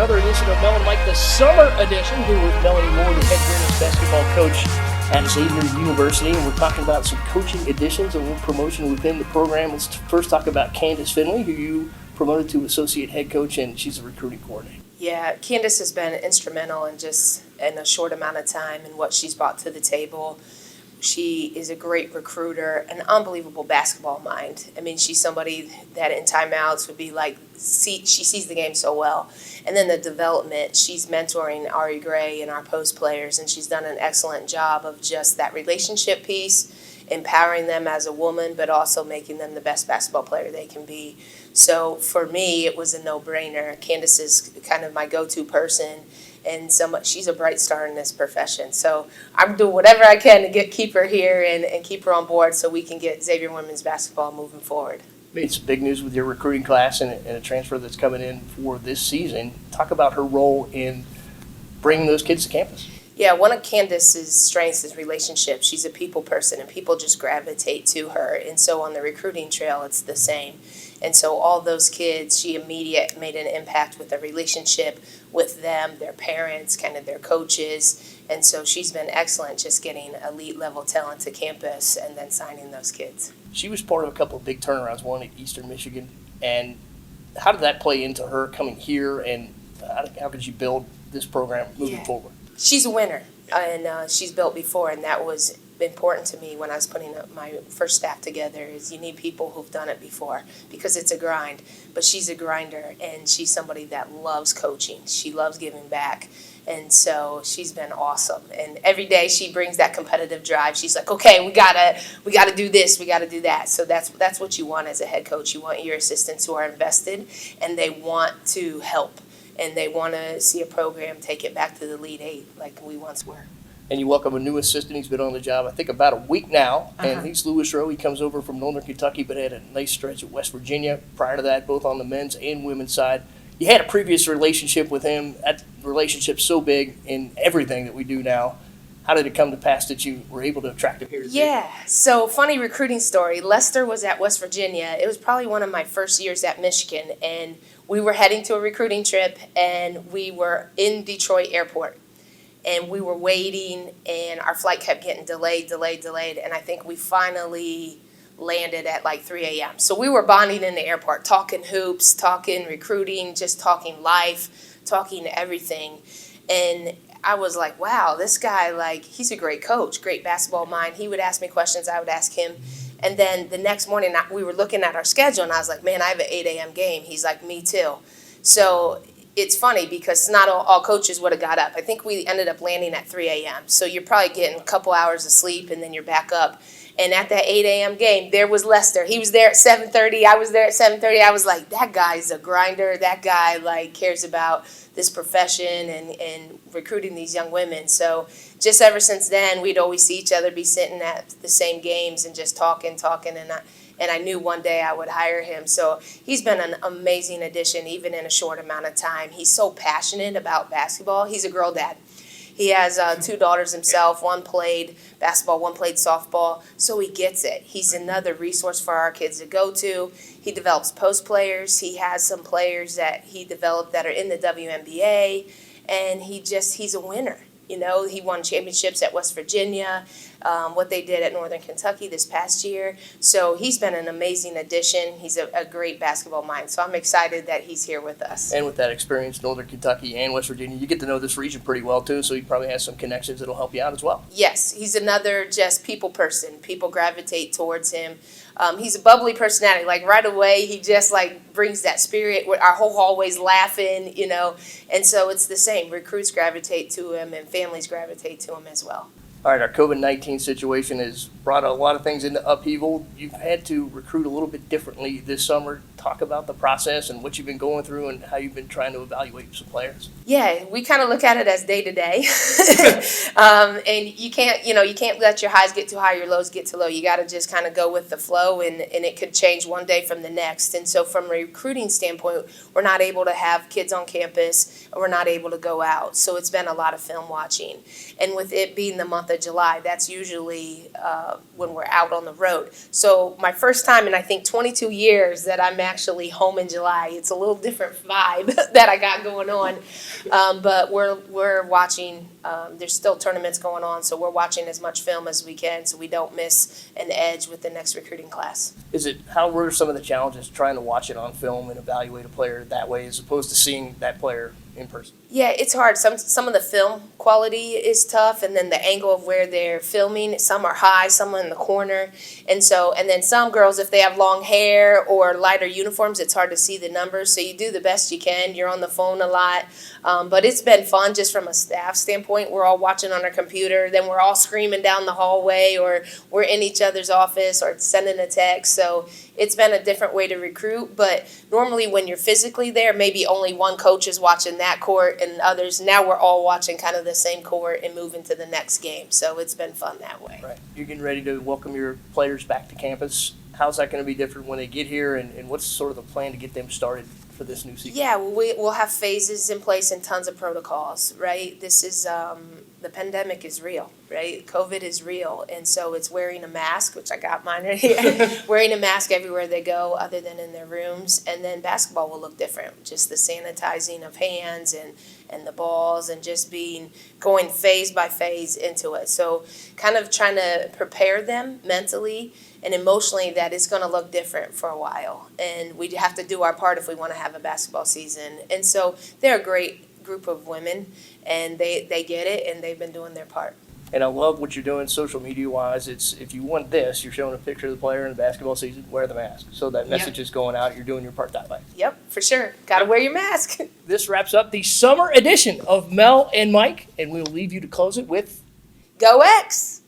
another edition of Mel and Mike, the summer edition, here with Melanie Moore, the head women's basketball coach at Xavier University. And we're talking about some coaching additions and a little promotion within the program. Let's first talk about Candace Finley, who you promoted to associate head coach, and she's a recruiting coordinator. Yeah, Candace has been instrumental in a short amount of time in what she's brought to the table. She is a great recruiter, an unbelievable basketball mind. I mean, she's somebody that in timeouts would be like, she sees the game so well. And then the development, she's mentoring Ari Gray and our post players, and she's done an excellent job of just that relationship piece, empowering them as a woman, but also making them the best basketball player they can be. So for me, it was a no-brainer. Candace is kind of my go-to person. And she's a bright star in this profession. So I'm doing whatever I can to keep her here and keep her on board so we can get Xavier women's basketball moving forward. It's big news with your recruiting class and a transfer that's coming in for this season. Talk about her role in bringing those kids to campus. Yeah, one of Candace's strengths is relationships. She's a people person, and people just gravitate to her. And so on the recruiting trail, it's the same. And so all those kids, she immediately made an impact with the relationship with them, their parents, kind of their coaches. And so she's been excellent just getting elite level talent to campus and then signing those kids. She was part of a couple of big turnarounds, one at Eastern Michigan. And how did that play into her coming here, and how could you build this program moving forward? She's a winner, and she's built before, and that was important to me when I was putting up my first staff together. Is you need people who've done it before, because it's a grind, but she's a grinder, and she's somebody that loves coaching. She loves giving back, and so she's been awesome. And every day she brings that competitive drive. She's like, okay, we gotta do this, we gotta do that. So that's what you want as a head coach. You want your assistants who are invested, and they want to help, and they want to see a program take it back to the Elite Eight like we once were. And you welcome a new assistant. He's been on the job, I think, about a week now. And he's Rowe. He comes over from Northern Kentucky, but had a nice stretch at West Virginia. Prior to that, both on the men's and women's side. You had a previous relationship with him. That relationship's so big in everything that we do now. How did it come to pass that you were able to attract him here to Yeah, so funny recruiting story. Lester was at West Virginia. It was probably one of my first years at Michigan, and we were heading to a recruiting trip, and we were in Detroit Airport. And we were waiting, and our flight kept getting delayed, and I think we finally landed at like 3 a.m. So we were bonding in the airport, talking hoops, talking recruiting, just talking life, talking everything. And I was like, wow, this guy, like, he's a great coach, great basketball mind. He would ask me questions, I would ask him. And then the next morning, we were looking at our schedule, and I was like, man, I have an 8 a.m. game. He's like, me too. So it's funny because not all coaches would have got up. I think we ended up landing at 3 a.m. So you're probably getting a couple hours of sleep, and then you're back up. And at that 8 a.m. game, there was Lester. He was there at 7:30. I was there at 7:30. I was like, that guy's a grinder. That guy, like, cares about this profession and recruiting these young women. So just ever since then, we'd always see each other, be sitting at the same games and just talking. And I knew one day I would hire him. So he's been an amazing addition, even in a short amount of time. He's so passionate about basketball. He's a girl dad. He has 2 daughters himself. One played basketball, one played softball. So he gets it. He's another resource for our kids to go to. He develops post players. He has some players that he developed that are in the WNBA. And he's a winner. You know, he won championships at West Virginia, what they did at Northern Kentucky this past year. So he's been an amazing addition. He's a great basketball mind. So I'm excited that he's here with us. And with that experience, Northern Kentucky and West Virginia, you get to know this region pretty well, too, so he probably has some connections that'll help you out as well. Yes, he's another just people person. People gravitate towards him. He's a bubbly personality. Like, right away, he just, like, brings that spirit. Our whole hallway's laughing, you know. And so it's the same. Recruits gravitate to him, and families gravitate to him as well. All right, our COVID-19 situation has brought a lot of things into upheaval. You've had to recruit a little bit differently this summer. Talk about the process and what you've been going through and how you've been trying to evaluate some players. Yeah, we kind of look at it as day to day. And you can't let your highs get too high, your lows get too low. You got to just kind of go with the flow, and it could change one day from the next. And so from a recruiting standpoint, we're not able to have kids on campus, and we're not able to go out. So it's been a lot of film watching. And with it being the month of July, that's usually when we're out on the road. So my first time in, I think, 22 years that I'm actually home in July. It's a little different vibe that I got going on. But we're watching, there's still tournaments going on, so we're watching as much film as we can so we don't miss an edge with the next recruiting class. How were some of the challenges trying to watch it on film and evaluate a player that way as opposed to seeing that player in person? Yeah, it's hard. Some of the film quality is tough, and then the angle of where they're filming, some are high, some are in the corner. And then some girls, if they have long hair or lighter uniforms, it's hard to see the numbers. So you do the best you can. You're on the phone a lot. But it's been fun just from a staff standpoint. We're all watching on our computer. Then we're all screaming down the hallway, or we're in each other's office or sending a text. So it's been a different way to recruit. But normally when you're physically there, maybe only one coach is watching that court and others. Now we're all watching kind of the same court and moving to the next game. So it's been fun that way. Right. You're getting ready to welcome your players back to campus. How's that going to be different when they get here, and what's sort of the plan to get them started for this new season? Yeah, we'll have phases in place and tons of protocols, right? This is, the pandemic is real, right? COVID is real, and so it's wearing a mask, which I got mine right here, wearing a mask everywhere they go other than in their rooms, and then basketball will look different, just the sanitizing of hands and the balls and just going phase by phase into it. So kind of trying to prepare them mentally and emotionally that it's going to look different for a while. And we have to do our part if we want to have a basketball season. And so they're a great group of women, and they get it, and they've been doing their part. And I love what you're doing social media-wise. It's if you want this, you're showing a picture of the player in the basketball season, wear the mask. So that message is going out. You're doing your part that way. Yep, for sure. Got to wear your mask. This wraps up the summer edition of Mel and Mike, and we'll leave you to close it with Go X!